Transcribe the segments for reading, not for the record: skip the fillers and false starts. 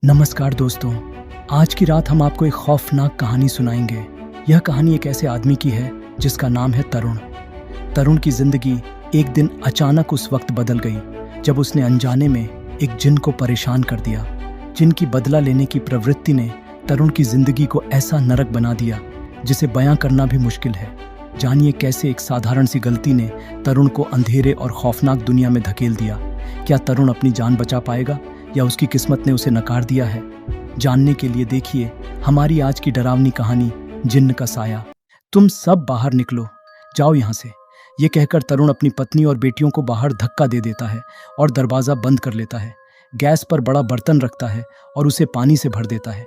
नमस्कार दोस्तों। आज की रात हम आपको एक खौफनाक कहानी सुनाएंगे। यह कहानी एक ऐसे आदमी की है जिसका नाम है तरुण। तरुण की जिंदगी एक दिन अचानक उस वक्त बदल गई जब उसने अनजाने में एक जिन को परेशान कर दिया। जिन की बदला लेने की प्रवृत्ति ने तरुण की जिंदगी को ऐसा नरक बना दिया जिसे बयां करना भी मुश्किल है। जानिए कैसे एक साधारण सी गलती ने तरुण को अंधेरे और खौफनाक दुनिया में धकेल दिया। क्या तरुण अपनी जान बचा पाएगा या उसकी किस्मत ने उसे नकार दिया है? जानने के लिए देखिए हमारी आज की डरावनी कहानी, जिन्न का साया। तुम सब बाहर निकलो, जाओ यहाँ से। ये कहकर तरुण अपनी पत्नी और बेटियों को बाहर धक्का दे देता है और दरवाज़ा बंद कर लेता है। गैस पर बड़ा बर्तन रखता है और उसे पानी से भर देता है।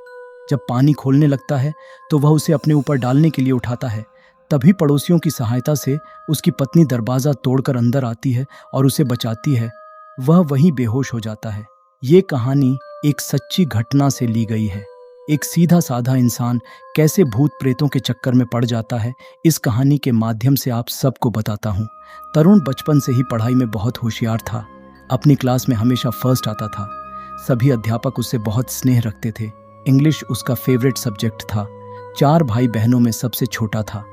जब पानी खोलने लगता है तो वह उसे अपने ऊपर डालने के लिए उठाता है। तभी पड़ोसियों की सहायता से उसकी पत्नी दरवाज़ा तोड़कर अंदर आती है और उसे बचाती है। वह वहीं बेहोश हो जाता है। ये कहानी एक सच्ची घटना से ली गई है। एक सीधा साधा इंसान कैसे भूत प्रेतों के चक्कर में पड़ जाता है, इस कहानी के माध्यम से आप सबको बताता हूँ। तरुण बचपन से ही पढ़ाई में बहुत होशियार था। अपनी क्लास में हमेशा फर्स्ट आता था। सभी अध्यापक उससे बहुत स्नेह रखते थे। इंग्लिश उसका फेवरेट सब्जेक्ट था। 4 भाई बहनों में सबसे छोटा था।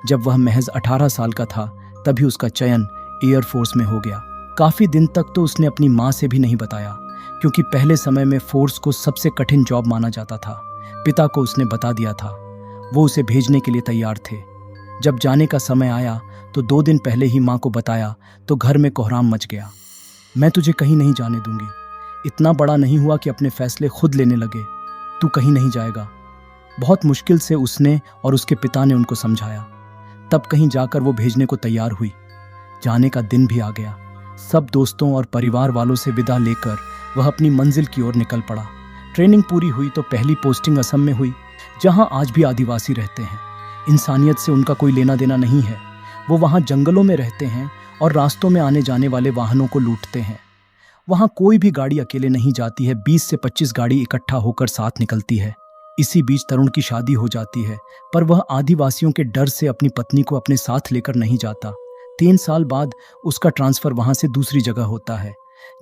जब वह महज 18 साल का था तभी उसका चयन एयरफोर्स में हो गया। काफ़ी दिन तक तो उसने अपनी माँ से भी नहीं बताया, क्योंकि पहले समय में फोर्स को सबसे कठिन जॉब माना जाता था। पिता को उसने बता दिया था। वो उसे भेजने के लिए तैयार थे। जब जाने का समय आया तो 2 दिन पहले ही माँ को बताया तो घर में कोहराम मच गया। मैं तुझे कहीं नहीं जाने दूंगी। इतना बड़ा नहीं हुआ कि अपने फैसले खुद लेने लगे। तू कहीं नहीं जाएगा। बहुत मुश्किल से उसने और उसके पिता ने उनको समझाया। तब कहीं जाकर वो भेजने को तैयार हुई। जाने का दिन भी आ गया। सब दोस्तों और परिवार वालों से विदा लेकर वह अपनी मंजिल की ओर निकल पड़ा। ट्रेनिंग पूरी हुई तो पहली पोस्टिंग असम में हुई, जहां आज भी आदिवासी रहते हैं। इंसानियत से उनका कोई लेना देना नहीं है। वो वहां जंगलों में रहते हैं और रास्तों में आने जाने वाले वाहनों को लूटते हैं। वहां कोई भी गाड़ी अकेले नहीं जाती है। 20 से 25 गाड़ी इकट्ठा होकर साथ निकलती है। इसी बीच तरुण की शादी हो जाती है, पर वह आदिवासियों के डर से अपनी पत्नी को अपने साथ लेकर नहीं जाता। 3 साल बाद उसका ट्रांसफर वहां से दूसरी जगह होता है,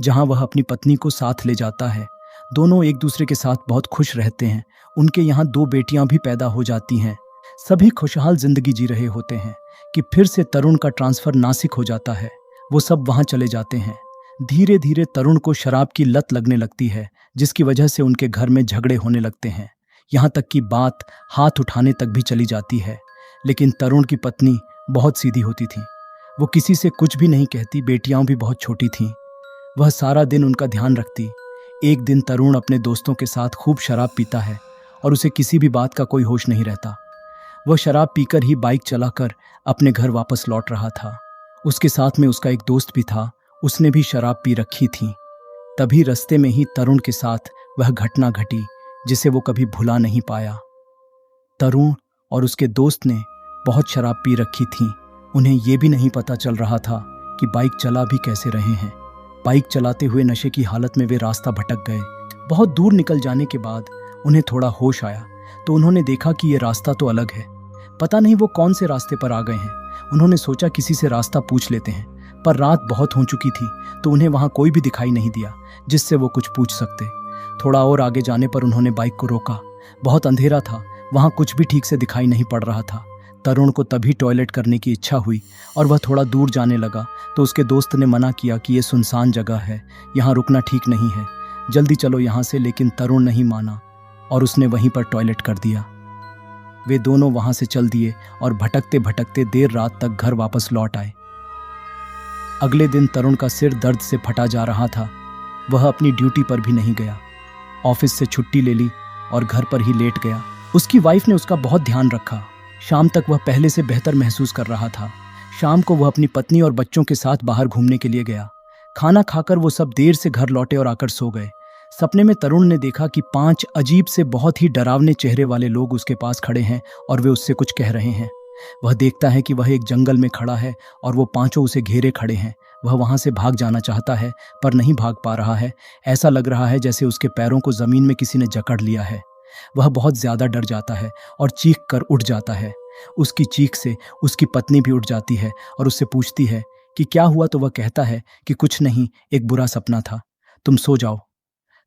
जहां वह अपनी पत्नी को साथ ले जाता है। दोनों एक दूसरे के साथ बहुत खुश रहते हैं। उनके यहाँ 2 बेटियां भी पैदा हो जाती हैं। सभी खुशहाल जिंदगी जी रहे होते हैं कि फिर से तरुण का ट्रांसफर नासिक हो जाता है। वो सब वहां चले जाते हैं। धीरे धीरे तरुण को शराब की लत लगने लगती है, जिसकी वजह से उनके घर में झगड़े होने लगते हैं। यहाँ तक कि बात हाथ उठाने तक भी चली जाती है। लेकिन तरुण की पत्नी बहुत सीधी होती थी। वो किसी से कुछ भी नहीं कहती। बेटियां भी बहुत छोटी थीं। वह सारा दिन उनका ध्यान रखती। एक दिन तरुण अपने दोस्तों के साथ खूब शराब पीता है और उसे किसी भी बात का कोई होश नहीं रहता। वह शराब पीकर ही बाइक चलाकर अपने घर वापस लौट रहा था। उसके साथ में उसका एक दोस्त भी था। उसने भी शराब पी रखी थी। तभी रास्ते में ही तरुण के साथ वह घटना घटी जिसे वो कभी भुला नहीं पाया। तरुण और उसके दोस्त ने बहुत शराब पी रखी थी। उन्हें यह भी नहीं पता चल रहा था कि बाइक चला भी कैसे रहे हैं। बाइक चलाते हुए नशे की हालत में वे रास्ता भटक गए। बहुत दूर निकल जाने के बाद उन्हें थोड़ा होश आया तो उन्होंने देखा कि ये रास्ता तो अलग है। पता नहीं वो कौन से रास्ते पर आ गए हैं। उन्होंने सोचा किसी से रास्ता पूछ लेते हैं, पर रात बहुत हो चुकी थी तो उन्हें वहाँ कोई भी दिखाई नहीं दिया जिससे वो कुछ पूछ सकते। थोड़ा और आगे जाने पर उन्होंने बाइक को रोका। बहुत अंधेरा था, वहाँ कुछ भी ठीक से दिखाई नहीं पड़ रहा था। तरुण को तभी टॉयलेट करने की इच्छा हुई और वह थोड़ा दूर जाने लगा तो उसके दोस्त ने मना किया कि ये सुनसान जगह है, यहाँ रुकना ठीक नहीं है, जल्दी चलो यहाँ से। लेकिन तरुण नहीं माना और उसने वहीं पर टॉयलेट कर दिया। वे दोनों वहाँ से चल दिए और भटकते भटकते देर रात तक घर वापस लौट आए। अगले दिन तरुण का सिर दर्द से फटा जा रहा था। वह अपनी ड्यूटी पर भी नहीं गया। ऑफिस से छुट्टी ले ली और घर पर ही लेट गया। उसकी वाइफ ने उसका बहुत ध्यान रखा। शाम तक वह पहले से बेहतर महसूस कर रहा था। शाम को वह अपनी पत्नी और बच्चों के साथ बाहर घूमने के लिए गया। खाना खाकर वो सब देर से घर लौटे और आकर सो गए। सपने में तरुण ने देखा कि 5 अजीब से बहुत ही डरावने चेहरे वाले लोग उसके पास खड़े हैं और वे उससे कुछ कह रहे हैं। वह देखता है कि वह एक जंगल में खड़ा है और वो 5 उसे घेरे खड़े हैं। वह वहां से भाग जाना चाहता है पर नहीं भाग पा रहा है। ऐसा लग रहा है जैसे उसके पैरों को जमीन में किसी ने जकड़ लिया है। वह बहुत ज्यादा डर जाता है और चीख कर उठ जाता है। उसकी चीख से उसकी पत्नी भी उठ जाती है और उससे पूछती है कि क्या हुआ, तो वह कहता है कि कुछ नहीं, एक बुरा सपना था, तुम सो जाओ।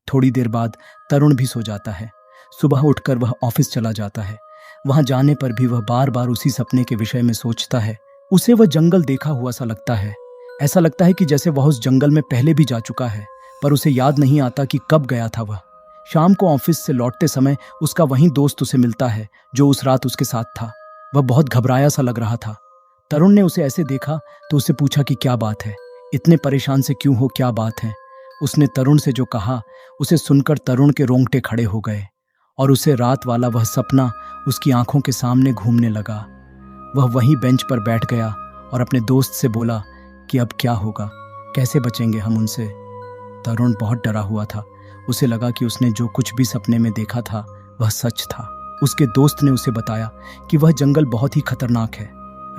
थोड़ी देर बाद तरुण भी सो जाता है। सुबह उठकर वह ऑफिस चला जाता है। वहां जाने पर भी वह बार बार उसी सपने के विषय में सोचता है। उसे वह जंगल देखा हुआ सा लगता है। ऐसा लगता है कि जैसे वह उस जंगल में पहले भी जा चुका है, पर उसे याद नहीं आता कि कब गया था वह। शाम को ऑफिस से लौटते समय उसका वही दोस्त उसे मिलता है जो उस रात उसके साथ था। वह बहुत घबराया सा लग रहा था। तरुण ने उसे ऐसे देखा तो उससे पूछा कि क्या बात है, इतने परेशान से क्यों हो, क्या बात है। उसने तरुण से जो कहा उसे सुनकर तरुण के रोंगटे खड़े हो गए और उसे रात वाला वह सपना उसकी आंखों के सामने घूमने लगा। वह वहीं बेंच पर बैठ गया और अपने दोस्त से बोला कि अब क्या होगा, कैसे बचेंगे हम उनसे। तरुण बहुत डरा हुआ था। उसे लगा कि उसने जो कुछ भी सपने में देखा था वह सच था। उसके दोस्त ने उसे बताया कि वह जंगल बहुत ही खतरनाक है।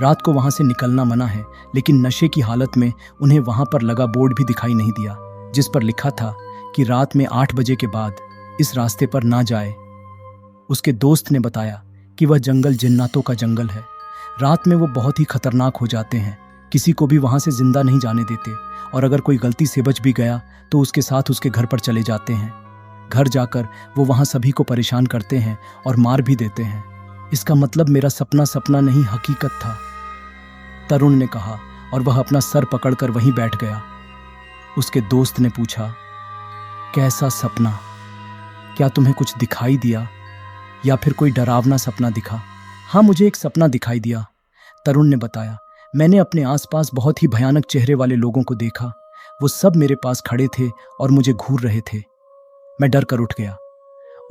रात को वहां से निकलना मना है, लेकिन नशे की हालत में उन्हें वहां पर लगा बोर्ड भी दिखाई नहीं दिया जिस पर लिखा था कि रात में 8 बजे के बाद इस रास्ते पर ना जाए। उसके दोस्त ने बताया कि वह जंगल जिन्नातों का जंगल है। रात में वो बहुत ही खतरनाक हो जाते हैं, किसी को भी वहां से जिंदा नहीं जाने देते, और अगर कोई गलती से बच भी गया तो उसके साथ उसके घर पर चले जाते हैं। घर जाकर वो वहां सभी को परेशान करते हैं और मार भी देते हैं। इसका मतलब मेरा सपना सपना नहीं, हकीकत था, तरुण ने कहा, और वह अपना सर पकड़कर वहीं बैठ गया। उसके दोस्त ने पूछा, कैसा सपना? क्या तुम्हें कुछ दिखाई दिया या फिर कोई डरावना सपना दिखा? हाँ, मुझे एक सपना दिखाई दिया, तरुण ने बताया। मैंने अपने आसपास बहुत ही भयानक चेहरे वाले लोगों को देखा। वो सब मेरे पास खड़े थे और मुझे घूर रहे थे। मैं डर कर उठ गया।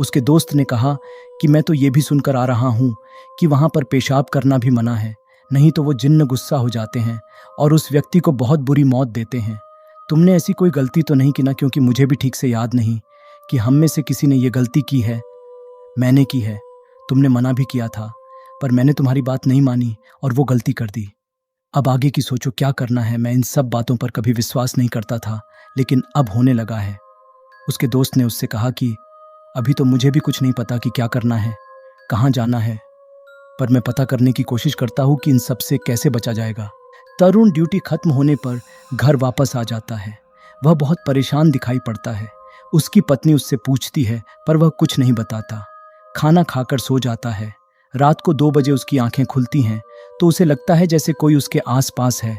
उसके दोस्त ने कहा कि मैं तो ये भी सुनकर आ रहा हूं कि वहां पर पेशाब करना भी मना है, नहीं तो वो जिन्न गुस्सा हो जाते हैं और उस व्यक्ति को बहुत बुरी मौत देते हैं। तुमने ऐसी कोई गलती तो नहीं की ना? क्योंकि मुझे भी ठीक से याद नहीं कि हम में से किसी ने ये गलती की है। मैंने की है, तुमने मना भी किया था, पर मैंने तुम्हारी बात नहीं मानी और वो गलती कर दी। अब आगे की सोचो, क्या करना है। मैं इन सब बातों पर कभी विश्वास नहीं करता था, लेकिन अब होने लगा है। उसके दोस्त ने उससे कहा कि अभी तो मुझे भी कुछ नहीं पता कि क्या करना है, कहाँ जाना है, पर मैं पता करने की कोशिश करता हूँ कि इन सब से कैसे बचा जाएगा। तरुण ड्यूटी खत्म होने पर घर वापस आ जाता है। वह बहुत परेशान दिखाई पड़ता है। उसकी पत्नी उससे पूछती है पर वह कुछ नहीं बताता। खाना खाकर सो जाता है। रात को 2 बजे उसकी आंखें खुलती हैं तो उसे लगता है जैसे कोई उसके आसपास है,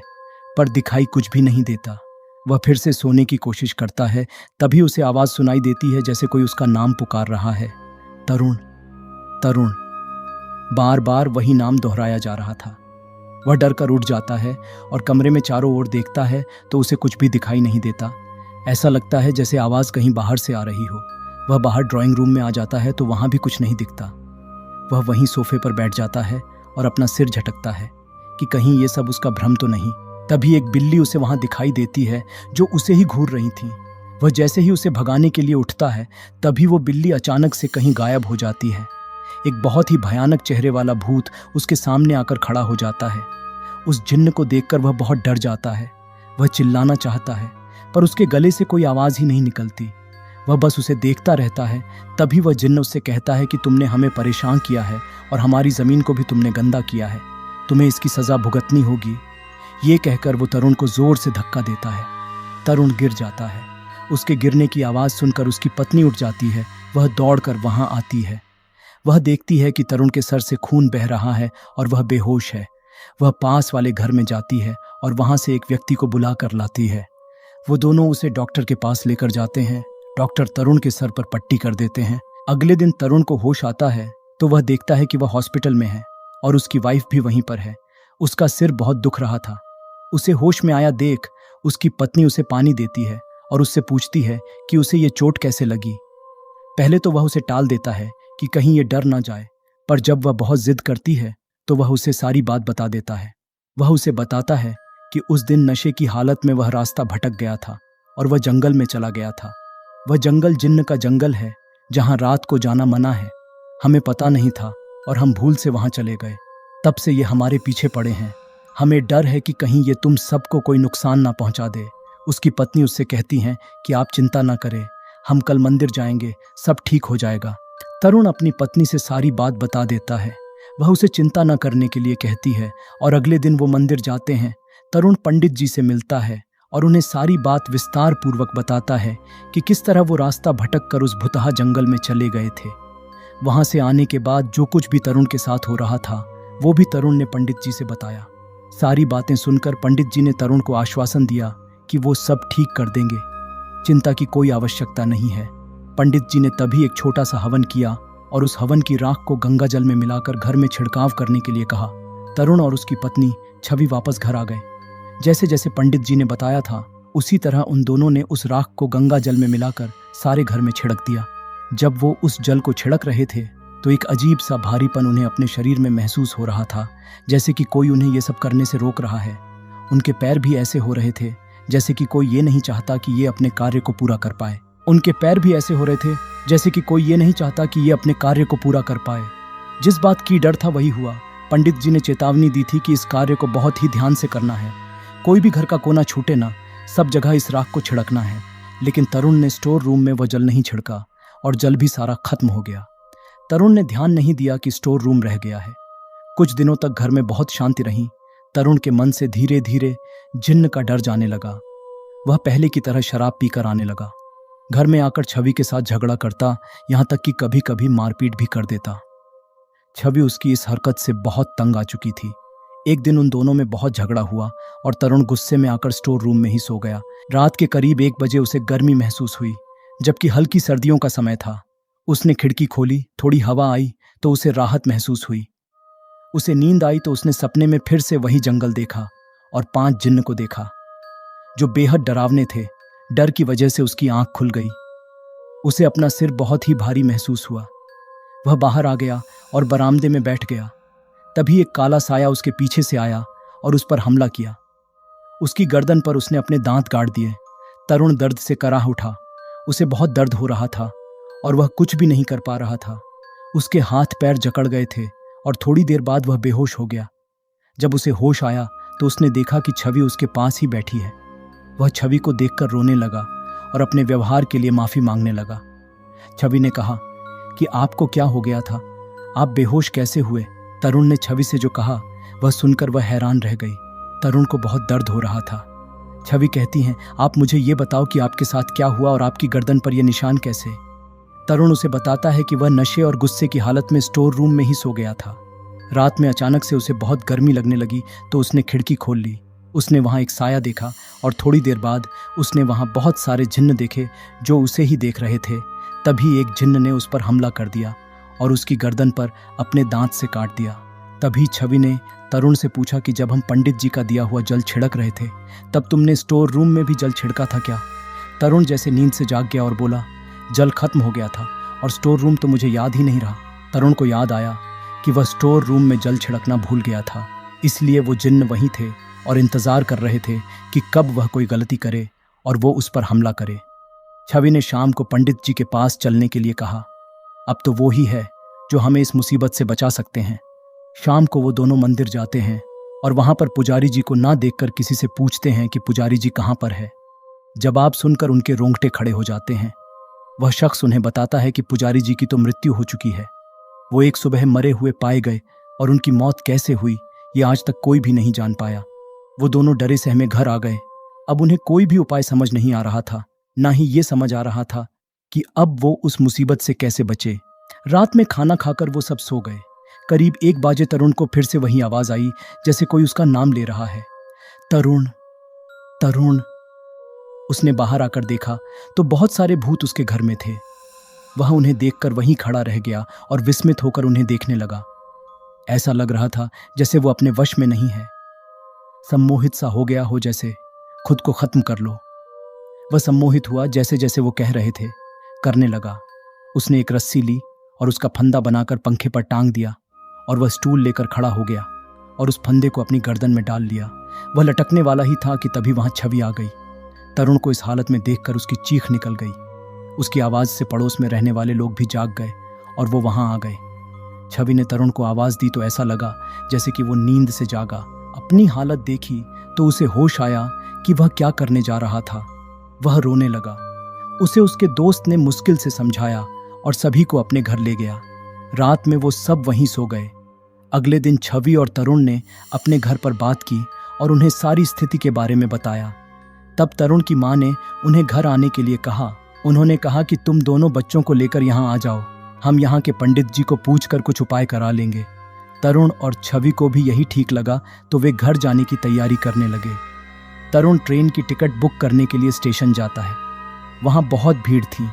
पर दिखाई कुछ भी नहीं देता। वह फिर से सोने की कोशिश करता है, तभी उसे आवाज सुनाई देती है जैसे कोई उसका नाम पुकार रहा है, तरुण, तरुण। बार बार वही नाम दोहराया जा रहा था। वह डर कर उठ जाता है और कमरे में चारों ओर देखता है तो उसे कुछ भी दिखाई नहीं देता। ऐसा लगता है जैसे आवाज कहीं बाहर से आ रही हो। वह बाहर ड्राइंग रूम में आ जाता है तो वहां भी कुछ नहीं दिखता। वह वहीं सोफे पर बैठ जाता है और अपना सिर झटकता है कि कहीं ये सब उसका भ्रम तो नहीं। तभी एक बिल्ली उसे वहां दिखाई देती है जो उसे ही घूर रही थी। वह जैसे ही उसे भगाने के लिए उठता है तभी वो बिल्ली अचानक से कहीं गायब हो जाती है। एक बहुत ही भयानक चेहरे वाला भूत उसके सामने आकर खड़ा हो जाता है। उस जिन्न को देखकर वह बहुत डर जाता है। वह चिल्लाना चाहता है पर उसके गले से कोई आवाज ही नहीं निकलती। वह बस उसे देखता रहता है। तभी वह जिन्न उससे कहता है कि तुमने हमें परेशान किया है और हमारी जमीन को भी तुमने गंदा किया है, तुम्हें इसकी सजा भुगतनी होगी। ये कहकर वो तरुण को जोर से धक्का देता है। तरुण गिर जाता है। उसके गिरने की आवाज सुनकर उसकी पत्नी उठ जाती है। वह दौड़कर वहां आती है। वह देखती है कि तरुण के सर से खून बह रहा है और वह बेहोश है। वह पास वाले घर में जाती है और वहां से एक व्यक्ति को बुला कर लाती है। वो दोनों उसे डॉक्टर के पास लेकर जाते हैं। डॉक्टर तरुण के सर पर पट्टी कर देते हैं। अगले दिन तरुण को होश आता है तो वह देखता है कि वह हॉस्पिटल में है और उसकी वाइफ भी वहीं पर है। उसका सिर बहुत दुख रहा था। उसे होश में आया देख उसकी पत्नी उसे पानी देती है और उससे पूछती है कि उसे ये चोट कैसे लगी। पहले तो वह उसे टाल देता है कि कहीं ये डर ना जाए, पर जब वह बहुत जिद करती है तो वह उसे सारी बात बता देता है। वह उसे बताता है कि उस दिन नशे की हालत में वह रास्ता भटक गया था और वह जंगल में चला गया था। वह जंगल जिन्न का जंगल है जहां रात को जाना मना है। हमें पता नहीं था और हम भूल से वहां चले गए। तब से ये हमारे पीछे पड़े हैं। हमें डर है कि कहीं ये तुम सबको कोई नुकसान ना पहुंचा दे। उसकी पत्नी उससे कहती हैं कि आप चिंता ना करें, हम कल मंदिर जाएंगे, सब ठीक हो जाएगा। तरुण अपनी पत्नी से सारी बात बता देता है। वह उसे चिंता न करने के लिए कहती है और अगले दिन वो मंदिर जाते हैं। तरुण पंडित जी से मिलता है और उन्हें सारी बात विस्तार पूर्वक बताता है कि किस तरह वो रास्ता भटक कर उस भुतहा जंगल में चले गए थे। वहां से आने के बाद जो कुछ भी तरुण के साथ हो रहा था वो भी तरुण ने पंडित जी से बताया। सारी बातें सुनकर पंडित जी ने तरुण को आश्वासन दिया कि वो सब ठीक कर देंगे, चिंता की कोई आवश्यकता नहीं है। पंडित जी ने तभी एक छोटा सा हवन किया और उस हवन की राख को गंगा जल में मिलाकर घर में छिड़काव करने के लिए कहा। तरुण और उसकी पत्नी छवि वापस घर आ गए। जैसे जैसे पंडित जी ने बताया था उसी तरह उन दोनों ने उस राख को गंगा जल में मिलाकर सारे घर में छिड़क दिया। जब वो उस जल को छिड़क रहे थे तो एक अजीब सा भारीपन उन्हें अपने शरीर में महसूस हो रहा था, जैसे कि कोई उन्हें ये सब करने से रोक रहा है। उनके पैर भी ऐसे हो रहे थे जैसे कि कोई ये नहीं चाहता कि ये अपने कार्य को पूरा कर पाए। उनके पैर भी ऐसे हो रहे थे जैसे कि कोई ये नहीं चाहता कि ये अपने कार्य को पूरा कर पाए। जिस बात की डर था वही हुआ। पंडित जी ने चेतावनी दी थी कि इस कार्य को बहुत ही ध्यान से करना है, कोई भी घर का कोना छूटे ना, सब जगह इस राख को छिड़कना है। लेकिन तरुण ने स्टोर रूम में वह जल नहीं छिड़का और जल भी सारा खत्म हो गया। तरुण ने ध्यान नहीं दिया कि स्टोर रूम रह गया है। कुछ दिनों तक घर में बहुत शांति रही। तरुण के मन से धीरे धीरे जिन्न का डर जाने लगा। वह पहले की तरह शराब पीकर आने लगा। घर में आकर छवि के साथ झगड़ा करता, यहां तक कि कभी कभी मारपीट भी कर देता। छवि उसकी इस हरकत से बहुत तंग आ चुकी थी। एक दिन उन दोनों में बहुत झगड़ा हुआ और तरुण गुस्से में आकर स्टोर रूम में ही सो गया। रात के करीब 1 बजे उसे गर्मी महसूस हुई, जबकि हल्की सर्दियों का समय था। उसने खिड़की खोली, थोड़ी हवा आई तो उसे राहत महसूस हुई। उसे नींद आई तो उसने सपने में फिर से वही जंगल देखा और 5 जिन्न को देखा जो बेहद डरावने थे। डर की वजह से उसकी आंख खुल गई। उसे अपना सिर बहुत ही भारी महसूस हुआ। वह बाहर आ गया और बरामदे में बैठ गया। तभी एक काला साया उसके पीछे से आया और उस पर हमला किया। उसकी गर्दन पर उसने अपने दांत गाड़ दिए। तरुण दर्द से कराह उठा। उसे बहुत दर्द हो रहा था और वह कुछ भी नहीं कर पा रहा था। उसके हाथ पैर जकड़ गए थे और थोड़ी देर बाद वह बेहोश हो गया। जब उसे होश आया तो उसने देखा कि छवि उसके पास ही बैठी है। वह छवि को देखकर रोने लगा और अपने व्यवहार के लिए माफी मांगने लगा। छवि ने कहा कि आपको क्या हो गया था, आप बेहोश कैसे हुए? तरुण ने छवि से जो कहा वह सुनकर वह हैरान रह गई। तरुण को बहुत दर्द हो रहा था। छवि कहती हैं, आप मुझे ये बताओ कि आपके साथ क्या हुआ और आपकी गर्दन पर यह निशान कैसे? तरुण उसे बताता है कि वह नशे और गुस्से की हालत में स्टोर रूम में ही सो गया था। रात में अचानक से उसे बहुत गर्मी लगने लगी तो उसने खिड़की खोल ली। उसने वहां एक साया देखा और थोड़ी देर बाद उसने वहां बहुत सारे जिन्न देखे जो उसे ही देख रहे थे। तभी एक जिन्न ने उस पर हमला कर दिया और उसकी गर्दन पर अपने दांत से काट दिया। तभी छवि ने तरुण से पूछा कि जब हम पंडित जी का दिया हुआ जल छिड़क रहे थे तब तुमने स्टोर रूम में भी जल छिड़का था क्या? तरुण जैसे नींद से जाग गया और बोला, जल खत्म हो गया था और स्टोर रूम तो मुझे याद ही नहीं रहा। तरुण को याद आया कि वह स्टोर रूम में जल छिड़कना भूल गया था, इसलिए वो जिन्न वहीं थे और इंतजार कर रहे थे कि कब वह कोई गलती करे और वो उस पर हमला करे। छवि ने शाम को पंडित जी के पास चलने के लिए कहा। अब तो वो ही है जो हमें इस मुसीबत से बचा सकते हैं। शाम को वो दोनों मंदिर जाते हैं और वहां पर पुजारी जी को ना देखकर किसी से पूछते हैं कि पुजारी जी कहाँ पर है। जवाब सुनकर उनके रोंगटे खड़े हो जाते हैं। वह शख्स उन्हें बताता है कि पुजारी जी की तो मृत्यु हो चुकी है। वो एक सुबह मरे हुए पाए गए और उनकी मौत कैसे हुई ये आज तक कोई भी नहीं जान पाया। वो दोनों डरे सहमे घर आ गए। अब उन्हें कोई भी उपाय समझ नहीं आ रहा था, ना ही ये समझ आ रहा था कि अब वो उस मुसीबत से कैसे बचे। रात में खाना खाकर वो सब सो गए। करीब 1 बजे तरुण को फिर से वही आवाज आई जैसे कोई उसका नाम ले रहा है, तरुण तरुण। उसने बाहर आकर देखा तो बहुत सारे भूत उसके घर में थे। वह उन्हें देखकर वहीं खड़ा रह गया और विस्मित होकर उन्हें देखने लगा। ऐसा लग रहा था जैसे वो अपने वश में नहीं है। सम्मोहित सा हो गया हो, जैसे खुद को खत्म कर लो। वह सम्मोहित हुआ जैसे जैसे वो कह रहे थे, करने लगा। उसने एक रस्सी ली और उसका फंदा बनाकर पंखे पर टांग दिया और वह स्टूल लेकर खड़ा हो गया और उस फंदे को अपनी गर्दन में डाल लिया। वह लटकने वाला ही था कि तभी वहां छवि आ गई। तरुण को इस हालत में देखकर उसकी चीख निकल गई। उसकी आवाज से पड़ोस में रहने वाले लोग भी जाग गए और वो वहां आ गए। छवि ने तरुण को आवाज दी तो ऐसा लगा जैसे कि वो नींद से जागा। अपनी हालत देखी तो उसे होश आया कि वह क्या करने जा रहा था। वह रोने लगा। उसे उसके दोस्त ने मुश्किल से समझाया और सभी को अपने घर ले गया। रात में वो सब वहीं सो गए। अगले दिन छवि और तरुण ने अपने घर पर बात की और उन्हें सारी स्थिति के बारे में बताया। तब तरुण की माँ ने उन्हें घर आने के लिए कहा। उन्होंने कहा कि तुम दोनों बच्चों को लेकर यहाँ आ जाओ, हम यहाँ के पंडित जी को पूछकर कुछ उपाय करा लेंगे। तरुण और छवि को भी यही ठीक लगा, तो वे घर जाने की तैयारी करने लगे। तरुण ट्रेन की टिकट बुक करने के लिए स्टेशन जाता है। वहाँ बहुत भीड़ थी।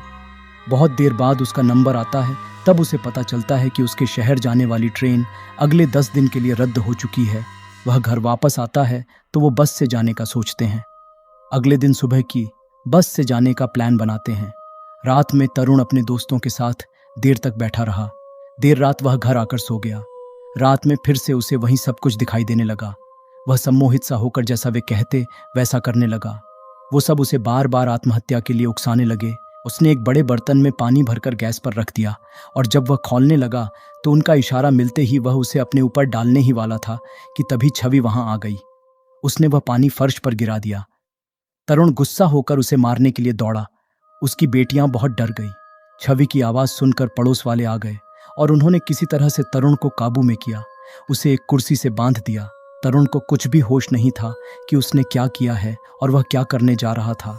बहुत देर बाद उसका नंबर आता है, तब उसे पता चलता है कि उसके शहर जाने वाली ट्रेन अगले 10 दिन के लिए रद्द हो चुकी है। वह घर वापस आता है तो वो बस से जाने का सोचते हैं। अगले दिन सुबह की बस से जाने का प्लान बनाते हैं। रात में तरुण अपने दोस्तों के साथ देर तक बैठा रहा। देर रात वह घर आकर सो गया। रात में फिर से उसे वही सब कुछ दिखाई देने लगा। वह सम्मोहित सा होकर जैसा वे कहते वैसा करने लगा। वो सब उसे बार बार आत्महत्या के लिए उकसाने लगे। उसने एक बड़े बर्तन में पानी भरकर गैस पर रख दिया और जब वह खौलने लगा तो उनका इशारा मिलते ही वह उसे अपने ऊपर डालने ही वाला था कि तभी छवि वहां आ गई। उसने वह पानी फर्श पर गिरा दिया। तरुण गुस्सा होकर उसे मारने के लिए दौड़ा। उसकी बेटियां बहुत डर गई। छवि की आवाज सुनकर पड़ोस वाले आ गए और उन्होंने किसी तरह से तरुण को काबू में किया। उसे एक कुर्सी से बांध दिया। तरुण को कुछ भी होश नहीं था कि उसने क्या किया है और वह क्या करने जा रहा था।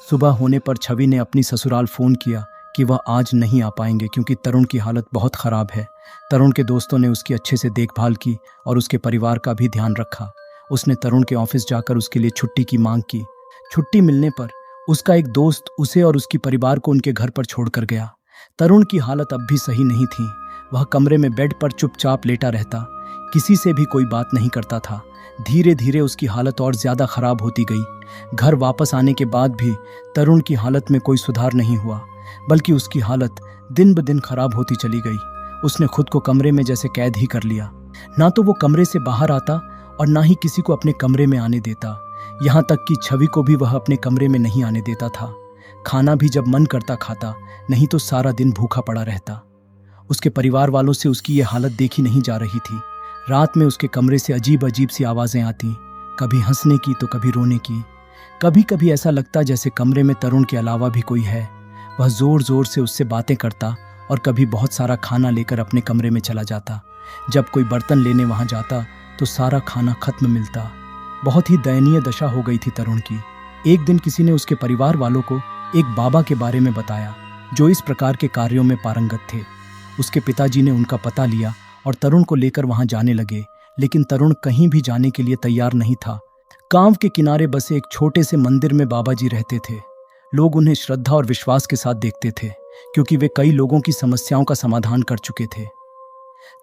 सुबह होने पर छवि ने अपनी ससुराल फोन किया कि वह आज नहीं आ पाएंगे क्योंकि तरुण की हालत बहुत खराब है। तरुण के दोस्तों ने उसकी अच्छे से देखभाल की और उसके परिवार का भी ध्यान रखा। उसने तरुण के ऑफिस जाकर उसके लिए छुट्टी की मांग की। छुट्टी मिलने पर उसका एक दोस्त उसे और उसकी परिवार को उनके घर पर छोड़कर गया। तरुण की हालत अब भी सही नहीं थी। वह कमरे में बेड पर चुपचाप लेटा रहता, किसी से भी कोई बात नहीं करता था। धीरे धीरे उसकी हालत और ज्यादा खराब होती गई। घर वापस आने के बाद भी तरुण की हालत में कोई सुधार नहीं हुआ, बल्कि उसकी हालत दिन ब दिन खराब होती चली गई। उसने खुद को कमरे में जैसे कैद ही कर लिया। ना तो वो कमरे से बाहर आता और ना ही किसी को अपने कमरे में आने देता। यहाँ तक कि छवि को भी वह अपने कमरे में नहीं आने देता था। खाना भी जब मन करता खाता, नहीं तो सारा दिन भूखा पड़ा रहता। उसके परिवार वालों से उसकी ये हालत देखी नहीं जा रही थी। रात में उसके कमरे से अजीब अजीब सी आवाजें आती, कभी हंसने की तो कभी रोने की। कभी कभी ऐसा लगता जैसे कमरे में तरुण के अलावा भी कोई है। वह जोर जोर से उससे बातें करता और कभी बहुत सारा खाना लेकर अपने कमरे में चला जाता। जब कोई बर्तन लेने वहां जाता तो सारा खाना खत्म मिलता। बहुत ही दयनीय दशा हो गई थी तरुण की। एक दिन किसी ने उसके परिवार वालों को एक बाबा के बारे में बताया जो इस प्रकार के कार्यों में पारंगत थे। उसके पिताजी ने उनका पता लिया और तरुण को लेकर वहां जाने लगे, लेकिन तरुण कहीं भी जाने के लिए तैयार नहीं था। गांव के किनारे बसे एक छोटे से मंदिर में बाबा जी रहते थे। लोग उन्हें श्रद्धा और विश्वास के साथ देखते थे क्योंकि वे कई लोगों की समस्याओं का समाधान कर चुके थे।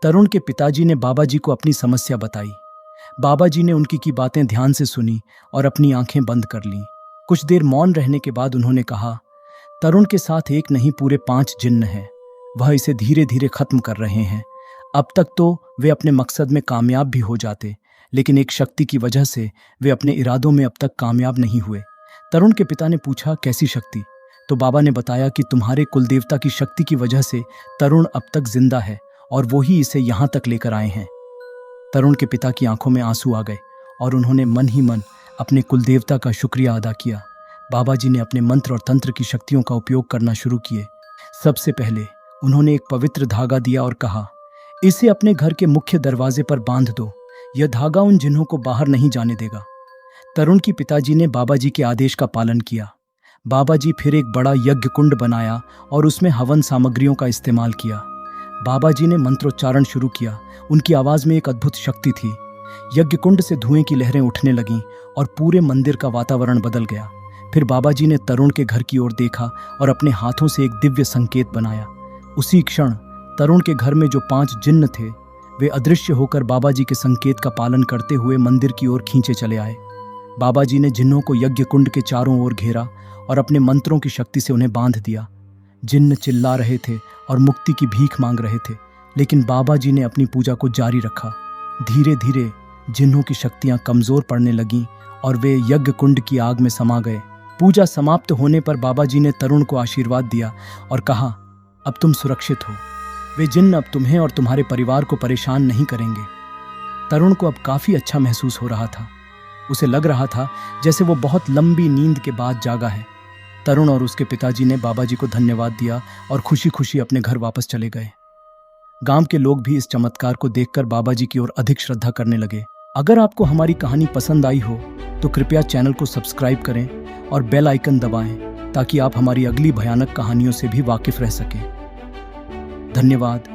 तरुण के पिताजी ने बाबा जी को अपनी समस्या बताई। बाबा जी ने उनकी की बातें ध्यान से सुनी और अपनी आंखें बंद कर लीं। कुछ देर मौन रहने के बाद उन्होंने कहा, तरुण के साथ एक नहीं पूरे 5 जिन्न हैं। वह इसे धीरे धीरे खत्म कर रहे हैं। अब तक तो वे अपने मकसद में कामयाब भी हो जाते, लेकिन एक शक्ति की वजह से वे अपने इरादों में अब तक कामयाब नहीं हुए। तरुण के पिता ने पूछा, कैसी शक्ति? तो बाबा ने बताया कि तुम्हारे कुलदेवता की शक्ति की वजह से तरुण अब तक जिंदा है और वो ही इसे यहाँ तक लेकर आए हैं। तरुण के पिता की आंखों में आंसू आ गए और उन्होंने मन ही मन अपने कुलदेवता का शुक्रिया अदा किया। बाबा जी ने अपने मंत्र और तंत्र की शक्तियों का उपयोग करना शुरू किए। सबसे पहले उन्होंने एक पवित्र धागा दिया और कहा, इसे अपने घर के मुख्य दरवाजे पर बांध दो। यह धागा उन जिन्हों को बाहर नहीं जाने देगा। तरुण की पिताजी ने बाबा जी के आदेश का पालन किया। बाबा जी फिर एक बड़ा यज्ञ कुंड बनाया और उसमें हवन सामग्रियों का इस्तेमाल किया। बाबा जी ने मंत्रोच्चारण शुरू किया। उनकी आवाज में एक अद्भुत शक्ति थी। यज्ञ कुंड से धुएं की लहरें उठने लगीं और पूरे मंदिर का वातावरण बदल गया। फिर बाबा जी ने तरुण के घर की ओर देखा और अपने हाथों से एक दिव्य संकेत बनाया। उसी क्षण तरुण के घर में जो 5 जिन्न थे वे अदृश्य होकर बाबा जी के संकेत का पालन करते हुए मंदिर की ओर खींचे चले आए। बाबा जी ने जिन्नों को यज्ञ कुंड के चारों ओर घेरा और अपने मंत्रों की शक्ति से उन्हें बांध दिया। जिन्न चिल्ला रहे थे और मुक्ति की भीख मांग रहे थे, लेकिन बाबा जी ने अपनी पूजा को जारी रखा। धीरे धीरे जिन्हों की शक्तियां कमजोर पड़ने लगीं और वे यज्ञ कुंड की आग में समा गए। पूजा समाप्त होने पर बाबा जी ने तरुण को आशीर्वाद दिया और कहा, अब तुम सुरक्षित हो। वे जिन्न अब तुम्हें और तुम्हारे परिवार को परेशान नहीं करेंगे। तरुण को अब काफी अच्छा महसूस हो रहा था। उसे लग रहा था जैसे वो बहुत लंबी नींद के बाद जागा है। तरुण और उसके पिताजी ने बाबा जी को धन्यवाद दिया और खुशी खुशी अपने घर वापस चले गए। गांव के लोग भी इस चमत्कार को देखकर बाबा जी की ओर अधिक श्रद्धा करने लगे। अगर आपको हमारी कहानी पसंद आई हो तो कृपया चैनल को सब्सक्राइब करें और बेल आइकन दबाएं ताकि आप हमारी अगली भयानक कहानियों से भी वाकिफ रह सकें। धन्यवाद।